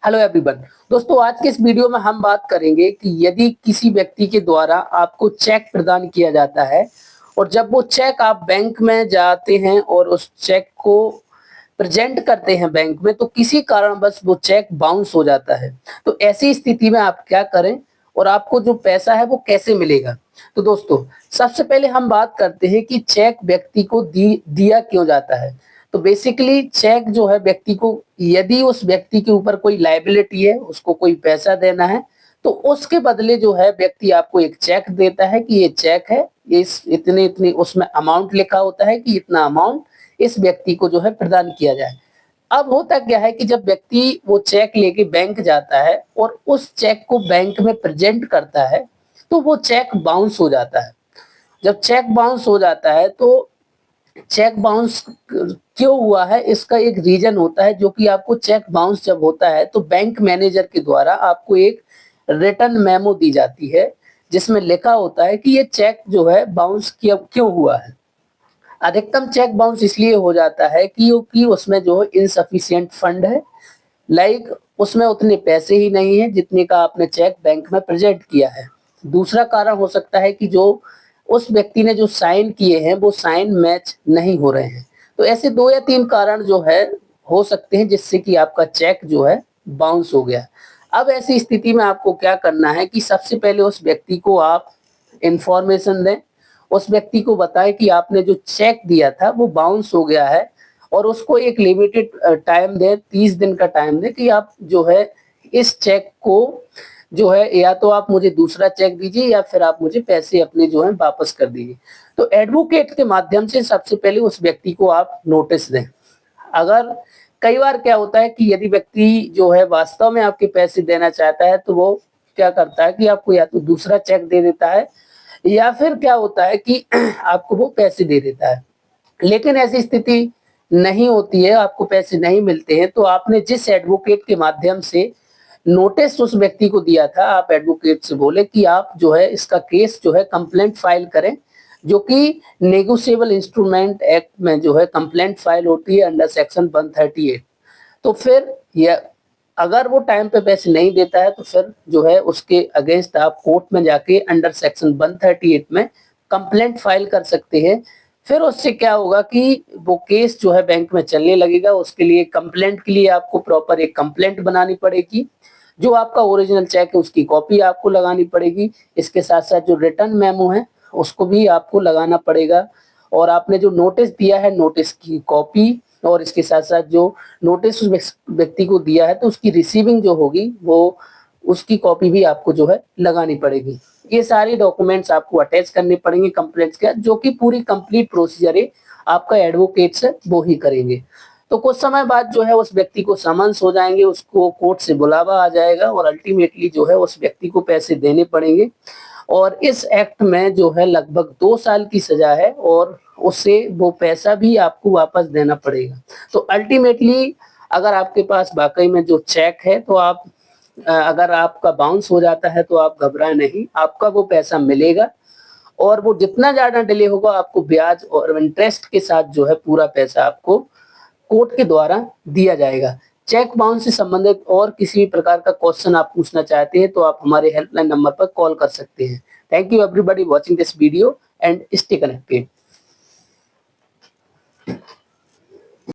Hello everyone. दोस्तों, आज के इस वीडियो में हम बात करेंगे कि यदि किसी व्यक्ति के द्वारा आपको चेक प्रदान किया जाता है और जब वो चेक आप बैंक में जाते हैं और उस चेक को प्रेजेंट करते हैं बैंक में, तो किसी कारणवश वो चेक बाउंस हो जाता है। तो ऐसी स्थिति में आप क्या करें और आपको जो पैसा है वो कैसे मिलेगा। तो दोस्तों, सबसे पहले हम बात करते हैं कि चेक व्यक्ति को दिया क्यों जाता है। तो बेसिकली चेक जो है व्यक्ति को, यदि उस व्यक्ति के ऊपर कोई लायबिलिटी है, उसको कोई पैसा देना है, तो उसके बदले जो है व्यक्ति आपको एक चेक देता है कि ये चेक है, इस इतने इतनी उसमें अमाउंट लिखा होता है कि इतना अमाउंट इस व्यक्ति को जो है प्रदान किया जाए। अब होता क्या है कि जब व्यक्ति वो चेक लेके बैंक जाता है और उस चेक को बैंक में प्रेजेंट करता है, तो वो चेक बाउंस हो जाता है। जब चेक बाउंस हो जाता है तो चेक बाउंस क्यों हुआ है, इसका एक रीजन होता है, जो कि आपको चेक बाउंस जब होता है तो बैंक मैनेजर के द्वारा आपको एक रिटर्न मेमो दी जाती है, जिसमें लिखा होता है कि ये चेक जो है बाउंस क्यों हुआ है। अधिकतम चेक बाउंस इसलिए हो जाता है क्योंकि उसमें जो इनसफिशिएंट फंड है, लाइक उसमें उतने पैसे ही नहीं है जितने का आपने चेक बैंक में प्रेजेंट किया है। दूसरा कारण हो सकता है कि जो उस व्यक्ति ने जो साइन किए हैं वो साइन मैच नहीं हो रहे हैं। तो ऐसे 2 या 3 कारण जो है हो सकते हैं जिससे कि आपका चेक जो है बाउंस हो गया। अब ऐसी स्थिति में आपको क्या करना है कि सबसे पहले उस व्यक्ति को आप इंफॉर्मेशन दें, उस व्यक्ति को बताएं कि आपने जो चेक दिया था वो बाउंस हो गया है, और उसको एक लिमिटेड टाइम दें, 30 दिन का टाइम दें कि आप जो है इस चेक को जो है या तो आप मुझे दूसरा चेक दीजिए या फिर आप मुझे पैसे अपने जो है वापस कर दीजिए। तो एडवोकेट के माध्यम से सबसे पहले उस व्यक्ति को आप नोटिस दें। अगर कई बार क्या होता है कि यदि व्यक्ति जो है वास्तव में आपके पैसे देना चाहता है, तो वो क्या करता है कि आपको या तो दूसरा चेक दे देता है या फिर क्या होता है कि आपको वो पैसे दे देता है। लेकिन ऐसी स्थिति नहीं होती है, आपको पैसे नहीं मिलते हैं, तो आपने जिस एडवोकेट के माध्यम से नोटिस उस व्यक्ति को दिया था, आप एडवोकेट से बोले कि आप जो है इसका केस जो है कंप्लेंट फाइल करें, जो कि नेगोशिएबल इंस्ट्रूमेंट एक्ट में जो है कंप्लेंट फाइल होती है अंडर सेक्शन 138। तो फिर यह अगर वो टाइम पे पैसे नहीं देता है तो फिर जो है उसके अगेंस्ट आप कोर्ट में जाके अंडर सेक्शन 138 में कंप्लेंट फाइल कर सकते हैं। फिर उससे क्या होगा कि वो केस जो है बैंक में चलने लगेगा। उसके लिए कंप्लेंट के लिए आपको प्रॉपर एक कंप्लेंट बनानी पड़ेगी, जो आपका ओरिजिनल चेक है उसकी कॉपी आपको लगानी पड़ेगी। इसके साथ साथ जो रिटर्न मेमो है उसको भी आपको लगाना पड़ेगा, और आपने जो नोटिस दिया है नोटिस की कॉपी, और इसके साथ साथ जो नोटिस उस व्यक्ति को दिया है तो उसकी रिसीविंग जो होगी वो उसकी कॉपी भी आपको जो है लगानी पड़ेगी। ये सारी डॉक्यूमेंट्स आपको अटैच करने पड़ेंगे कंप्लेंट्स के, जो कि पूरी कंप्लीट प्रोसीजर है आपका एडवोकेट से वो ही करेंगे। तो कुछ समय बाद जो है उस व्यक्ति को समन्स हो जाएंगे, उसको कोर्ट से बुलावा आ जाएगा और अल्टीमेटली जो है उस व्यक्ति को पैसे देने पड़ेंगे। और इस एक्ट में जो है लगभग 2 साल की सजा है, और उससे वो पैसा भी आपको वापस देना पड़ेगा। तो अल्टीमेटली अगर आपके पास वाकई में जो चेक है, तो आप अगर आपका बाउंस हो जाता है तो आप घबराएं नहीं, आपका वो पैसा मिलेगा, और वो जितना ज्यादा डिले होगा आपको ब्याज और इंटरेस्ट के साथ जो है पूरा पैसा आपको कोर्ट के द्वारा दिया जाएगा। चेक बाउंस से संबंधित और किसी भी प्रकार का क्वेश्चन आप पूछना चाहते हैं तो आप हमारे हेल्पलाइन नंबर पर कॉल कर सकते हैं। Thank you everybody watching this video and stay connected.